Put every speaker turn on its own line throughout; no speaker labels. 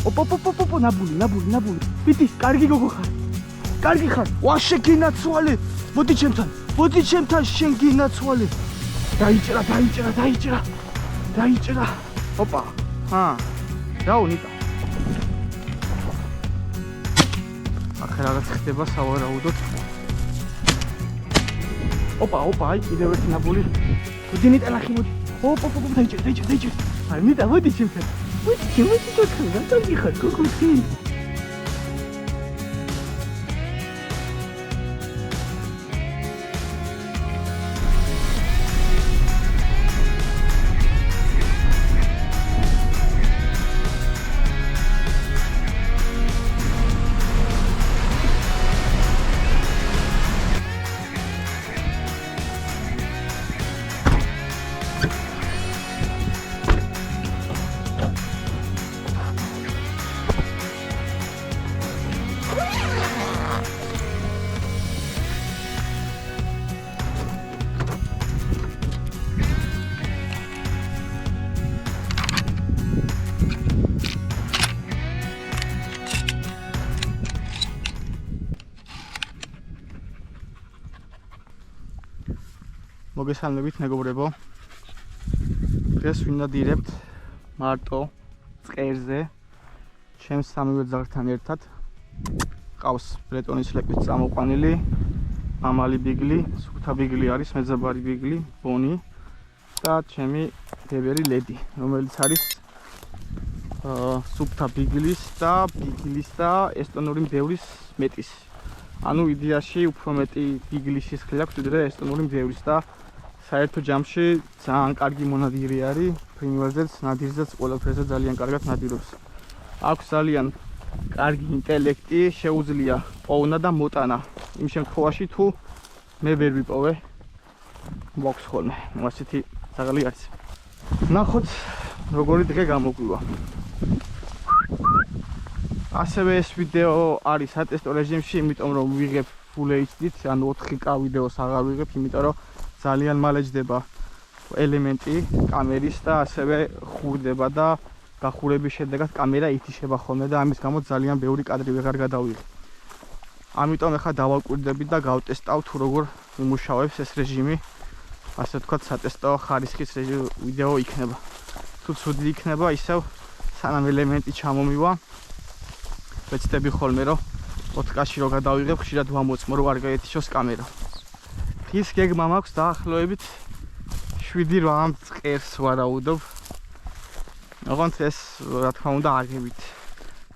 ოპ, ნაბული. პიტი, კარგი გოგო ხარ. კარგი ხარ. ვაშე გინაცვალე. მოდი ჩემთან, შენ გინაცვალე. დაიჭრა. ოპა. დაუნიკა. ახლა რაღაც ხდება სავარაუდოდ. ოპა, აი კიდევ ერთი ნაბული. მოდი ნიტა ნახი მოდი. ოპ, დაიჭრა. აი ნიტა მოდი ჩემთან. მოდი თქვენ კარგი ხარ გოგო. მოგესალმებით მეგობრებო. დღეს ვინადირებთ მარტო წყერზე ჩემს სამივე ძაღლთან ერთად. ყავს ბრეტონის ლეკვით წამოყვანილი ამალი ბიგლი, სუფთა ბიგლი არის, მეძაბარი ბიგლი, ბონი და ჩემი დევერი ლედი, რომელიც არის სუფთა ბიგლის და ესტონური მდევრის მეტის. ანუ იდეაში უფრო მეტი ბიგლის სისხლი აქვს ვიდრე ესტონური მდევრის და საერთო ჯამში ძალიან კარგი მონადირი არის, ფრინველზეც, ნადირზეც, ყველაფერზე ძალიან კარგად ნადირობს. აქვს ძალიან კარგი ინტელექტი, შეუძლია პოვნა და მოტანა. იმ შემთხვევაში თუ მე ვერ ვიპოვე, მოაქვს ხოლმე, ასეთი ძაღლი არის. ნახოთ, როგორი დღე გამოგვივა. ასევე ეს ვიდეო არის სატესტო რეჟიმში, იმიტომ რომ ვიღებ Full HD-ით, ანუ 4K ვიდეოს აღარ ვიღებ, იმიტომ რომ ძალიან მალე ჯდება ელემენტი კამერის და ასევე ხურდება და გახურების შედეგად კამერა ითიშება ხოლმე და ამის გამო ძალიან ბევრი კადრი ვეღარ გადავიღე. ამიტომ ახლა დავაკვირდებით და გავტესტავ თუ როგორ იმუშავებს ეს რეჟიმი, ასე ვთქვათ, სატესტო ხარისხის ვიდეო იქნება. თუ ცუდი იქნება, ისევ სანამ ელემენტი ჩამომივა, ვეცდები ხოლმე რომ 4K-ში რო გადავიღებ, ხშირად ვამოწმო რომ არ გაეთიშოს კამერა. დღის გეგმა მაქვს დაახლოებით 7-8 წყერს ვარაუდობ. ოღონდ ეს რა თქმა უნდა აგებით.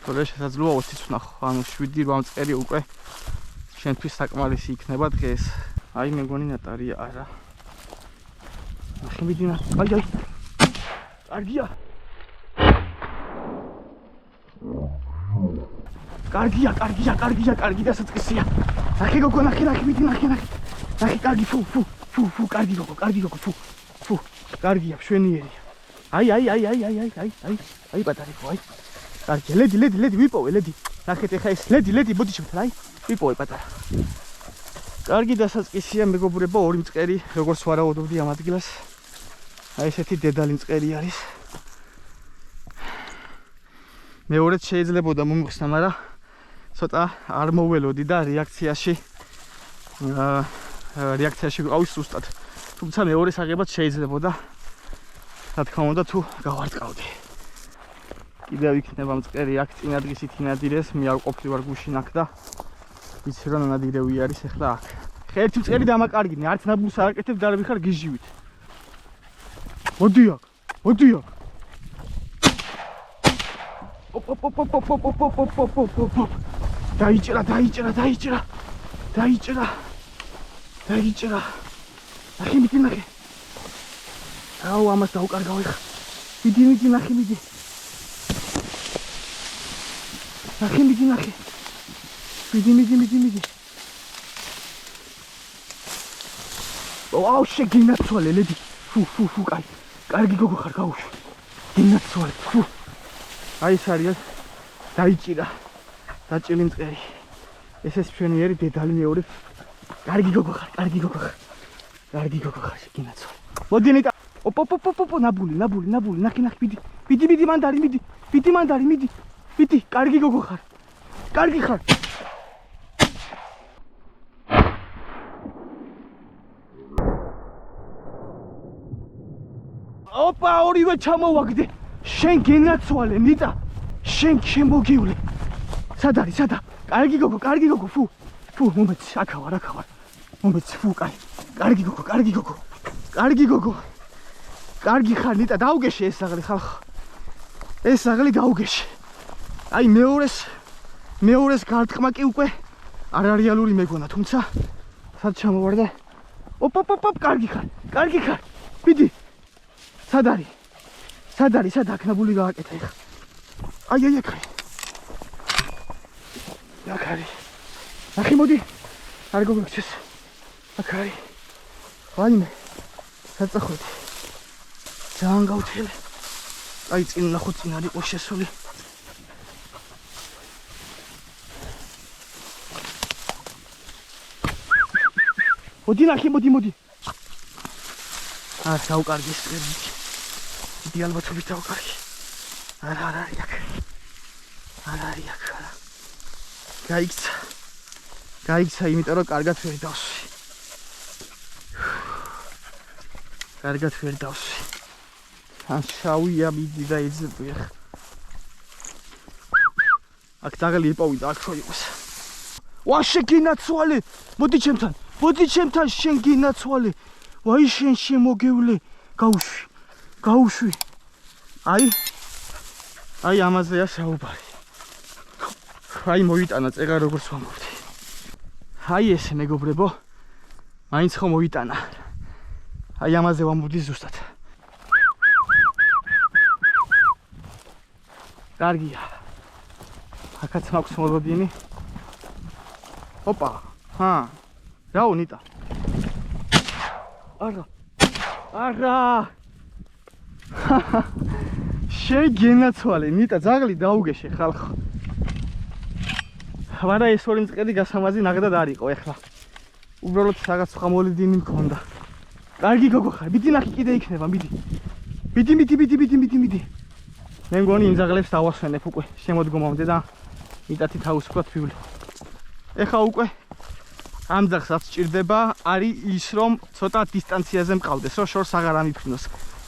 თორე შესაძლოა 20-ს ვნახო. ანუ 7-8 წყერი უკვე შენთვის საკმარისი იქნება დღეს. აი მეგონი ნატარია არა. ნახე მიდინა. აი. კარგია დასაწყისია. ნახე გოგო, ნახე მიდი, ნახე. ნახე კარგი, ფუ, კარგი გოგო, ფუ. კარგია, მშვენიერია. აი პატარიკო, აი. კარგია, ლედი, ვიპოვე, ლედი. ნახეთ ეხა ეს ლედი, მოდი შევთვალ, აი. ვიპოვე პატარა. კარგი დასაწყისია მეგობრებო, ორი მწყერი, როგორც ვარაუდობდი ამ ადგილას. აი ესეთი დედალი მწყერი არის. მეორეც შეიძლებოდა მომიხსნა, მაგრამ ცოტა არ მოველოდი და რეაქციაში ვიყავი სუსტად. თუმცა მეორე საღებად შეიძლებოდა, რა თქმა უნდა, თუ გავარტყავდი. კიდევ იქნება მწყერი აქ წინადღისით ინადირეს, მე არ ყოფილი ვარ გუშინ აქ და ვიცი რომ ნადირევი არის ახლა აქ. ერთი მწყერი დამაკარგინე, არც ნაბულს არ აკეთებ და არ ვიხარ გიჟივით. მოდი აქ. ოპ. დაიჭრა. ნახე მიდი. აუ ამას დაუკარგავ ეხა. მიდი. ნახე მიდი. აუ შეგინაცვალე ლედი. ფუ, კარგი გოგო ხარ გაუშვა. გინაცვალე, ფუ. აი ეს არის დაიჭირა. დაჭილი მწყერი. ეს მშვენიერი დედალი მეორე. კარგი გოგო ხარ. შეგინაცვალე. მოდი ნიტა. ოპ, ნაბული. ნახე, მიდი. მიდი მანდარი, მიდი. ვიდი, კარგი გოგო ხარ. კარგი ხარ. ოპა, ორივე ჩამოვაგდე. შენ გენაცვალე, ნიტა. შენ შემოგივლე. სად არის, სადა? კარგი გოგო, ფუ. ფუ, მომეცი, აქ ვარ. მომეცი, ფუ, კარგი გოგო. კარგი გოგო. კარგი ხარ, ნიტა, დაუგეში ეს საღლი ხალხო. ეს საღლი დაუგეში. აი მეორეს გარტყმა კი უკვე არარეალური მეგონა, თუმცა სად ჩამოვარ და ოპ, კარგი ხარ. ვიდი. სად არის? სად აქნაბული გააკეთა ეხა. აი, აქ არის. ნახე, მოდი. არ გოგოჩეს. აქ არის. ვაიმე. საწახოდი. ძალიან გავთელე. აი, წინ ნახო, წინ არ იყო შესული. მოდი ნახე, მოდი. დაუკარგი ეს წერილი. დიდი ალბათობით დაუკარგი. არა არის აქ. გაიქცა, იმიტომ რომ კარგად ვერ დავსვი. ან შავია მიდი და ეძები ახ. აქ დაღალი იპოვიდა, აქ რო იყოს. ვა, შეგინაცვალე. მოდი ჩემთან, შენ გინაცვალე. ვაი, შენ შემოგევლე. გაუშვი. აი ამაზეა საუბარი. აი მოიტანა წეგა როგორც ვამბობდი. აი ესე მეგობრებო, მაინც ხო მოიტანა. აი ამაზე ვამბობდი ზუსტად. კარგია. აქაც მაქვს მოლოდინი. ოპა, რაო ნიტა. არა. შეგენაცვალე, ნიტა, ძაღლი დაუგეშე ხალხო. ვარა ეს ორი მწყერი გასამაზი ნახდად არ იყო ეხლა. უბრალოდ რაღაც სხვა მოლოდინი მქონდა. კარგი გოგო ხარ, მიდი ნახე კიდე იქნება, მიდი. მე მგონი იმ ძაღლებს დავასვენებ უკვე შემოდგომამდე და მიტათი თავისუფლად ვივლე. ეხლა უკვე ამ ძაღლსაც სჭირდება არის ის რომ ცოტა დისტანციაზე მყავდეს, რომ შორს აღარ ამიფრინოს.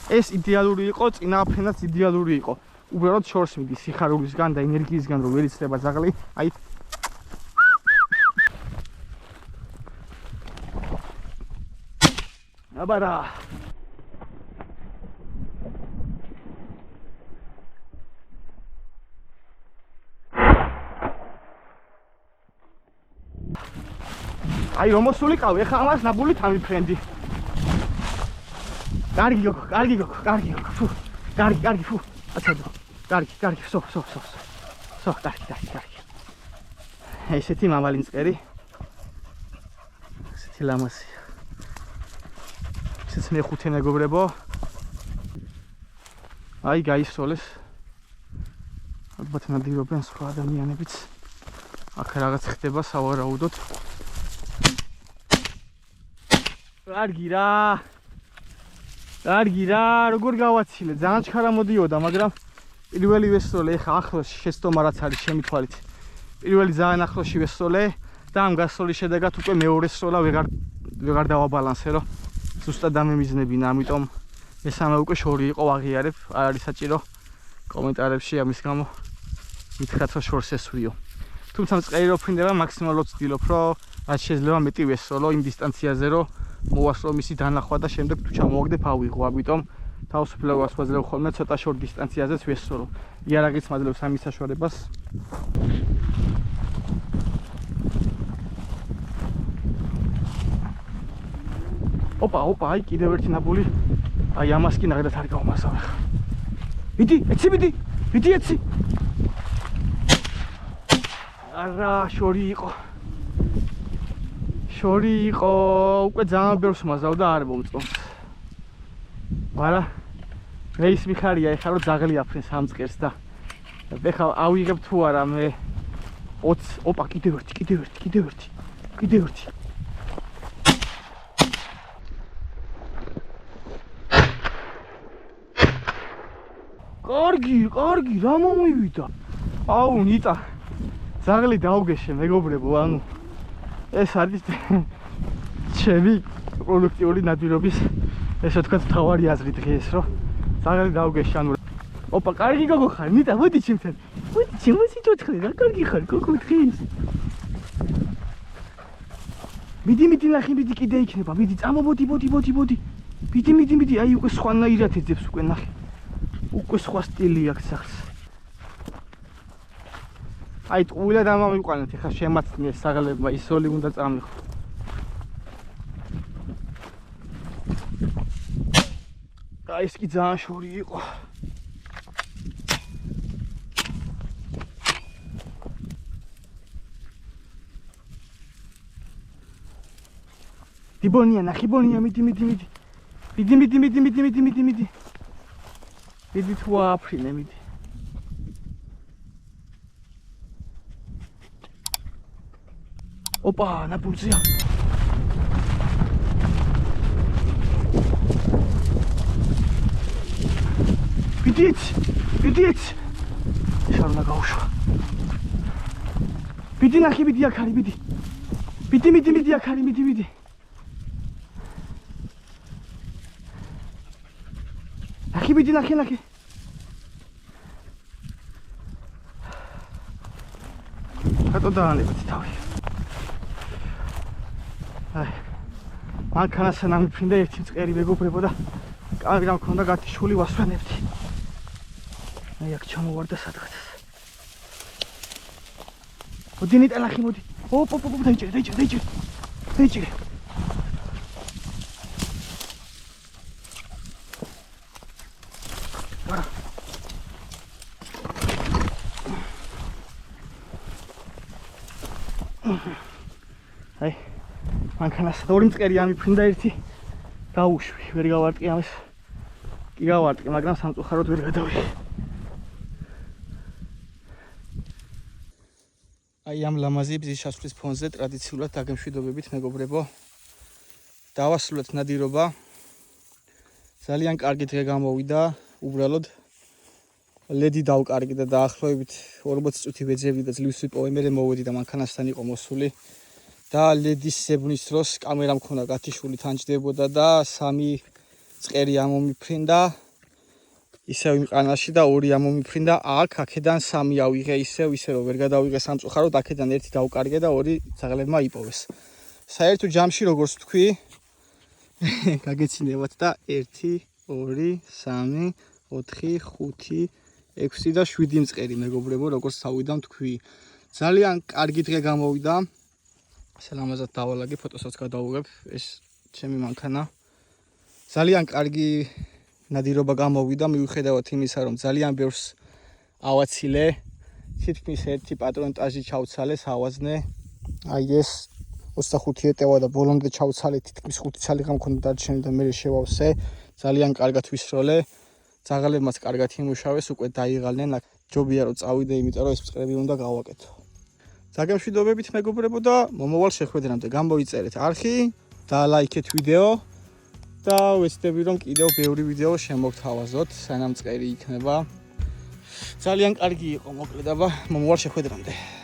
ეს იდეალური იყო, წინააფრენაც იდეალური იყო. უბრალოდ შორს მიდის სიხარულისგან და ენერგიისგან რომ ვერ იცლება ძაღლი, აი აბარა აი რომ მოსულიყავი, ეხლა ამას ნაბულით ამიფრენდი. კარგი გოგო, ფუ. კარგი, ფუ. აცადო. კარგი, სო. კარგი. ესეთი მამალი მწყერი. ესეთი ლამაზი. ეს მეხუთე მეგობრებო. აი გაისროლეს. ალბათ ნადირობენ სხვა ადამიანებიც. აქ რაღაც ხდება სავარაუდოდ. კარგი რა, როგორ გავაცილე, ძალიან ჩქარა მოდიოდა, მაგრამ პირველი ვესწოლე, ეხა ახლოს შეცდომა რაც არის ჩემი თვალით. პირველი ძალიან ახლოსში ვესწოლე და ამ გასწოლის შედეგად უკვე მეორე სროლა ვეღარ დავაბალანსე, რომ ზუსტად დამემიზნებინა, ამიტომ მესამე უკვე შორი იყო, აღიარებ, არ არის საჭირო კომენტარებში ამის გამო მითხრათ, რომ შორს ესვიო. თუმცა მწყერი რო ფრინდება, მაქსიმალურად ვცდილობ, რომ რაც შეიძლება მეტი ვესწოლო იმ დისტანციაზე, რომ მოვასწრო მისი დანახვა და შემდეგ თუ ჩამოვაგდებ ავიღო, ამიტომ თავისუფლებას ვაძლევ ხოლმე ცოტა შორ დისტანციაზეც ვესწორო. იარაღიც მაძლევს ამის საშუალებას. ოპა, აი კიდევ ერთი ნაბული. აი ამას კი ნახეთ არ გავმასავ ახლა. მიდი, ეცი. არა, შორი იყო, უკვე ძალიან ბევრს მაზავ და არ მომწონს. არა, მე ის მიხარია ეხლა რომ ძაღლი აფრენს ამ მწყერს და ეხლა ავიღებ თუ არა მე 20. ოპა, კიდევ ერთი. კარგი, რა მომივიდა. აუ ნიტა ძაღლი დაუგეშე მეგობრებო ანუ ეს არის ჩემი პროდუქტიული ნადირობის ესე ვთქვათ თავარი აზრი დღეს რომ ძაღლი დაუგეშე ანუ ოპა კარგი გოგო ხარ ნიტა მოდი ჩემთან მოდი ჩემოსი თოთხლე რა კარგი ხარ გოგო დღეს მიდი ნახე მიდი კიდე იქნება მიდი წამობოდი ბოდი მიდი აი უკვე სხვანაირად ეძებს უკვე ნახე უკვე სხვა სტილი აქვს სახს აი ტყუილად ამავიყვანეთ ეხლა შემაცნიეს საღლებმა ისოლი უნდა წამიღო აი ეს კი ძალიან შორი იყო დიბონია ნახიბონია მიდი მიდი თუ აფრინე მიდი ოპა ნაპულზია ბიდიც შარნა გაუშვა ბიდი ნახი ბიდი აქ არის ბიდი აქ არის მიდი ნახე რატო დაანებთ თავი აი მანქანასთან ამიფრინდა ერთი მწყერი მეგობრებო და კამერა მქონდა გათიშული ვასვენებდი აი აქ ჩამოვარდა სადღაც მოდი ნიტა ნახე მოდი ოპ დაიჭირე აი მანქანას ორი მწყერი ამიფრინდა ერთი დაუშვი ვერ გავარტყი ამას კი გავარტყი მაგრამ სამწუხაროდ ვერ გადავიღე აი ამ ლამაზი ბზის შესვლის ფონზე ტრადიციულად დაგემშვიდობებით მეგობრებო დავასრულეთ ნადირობა ძალიან კარგი დღე გამოვიდა უბრალოდ ლედი დავკარგი და დაახლოებით 40 წუთი ვეძებდი და ძლივს ვიპოვე მე მოვედი და მანქანასთან იყო მოსული და ლედის ზებნის დროს კამერა მქონდა გათიშული თანჯდებოდა და სამი წყერი ამომიფრინდა ისევ იმ ყანაში და ორი ამომიფრინდა აქედან სამი ავიღე ისევ რომ ვერ გადავიღე სამწუხაროდ აქედან ერთი დავკარგე და ორი ძაღლებმა იპოვეს საერთო ჯამში როგორც თქვი გაგეცინებათ და 1 2 3 4 5 6 და 7 მწყერი მეგობრებო როგორც თავიდან თქვი ძალიან კარგი დღე გამოვიდა სალამაზად დავალაგე ფოტოსაც გადავუღებ ეს ჩემი მანქანა ძალიან კარგი ნადირობა გამოვიდა მიუხედავად იმისა რომ ძალიან ბევრს ავაცილე თითქმის ერთი პატრონტაჟი ჩავცალე სავაზნე აი ეს 25 ეტევა და ბოლომდე ჩავცალე თითქმის 5 ცალი გამქონდა დარჩენილი და მე შევავსე ძალიან კარგად ვისროლე ძაღლებმაც კარგად იმუშავეს უკვე დაიღალნენ ჯობია რომ წავიდე იმიტომ რომ ეს მწყრები უნდა გავაკეთო დაგემშვიდობებით მეგობრებო და მომავალ შეხვედრამდე გამოიწერეთ არხი და ლაიქეთ ვიდეო და ვეცდები რომ კიდევ ბევრი ვიდეო შემოგთავაზოთ სანამ მწყერი იქნება ძალიან კარგი იყო მოკლედ აბა მომავალ შეხვედრამდე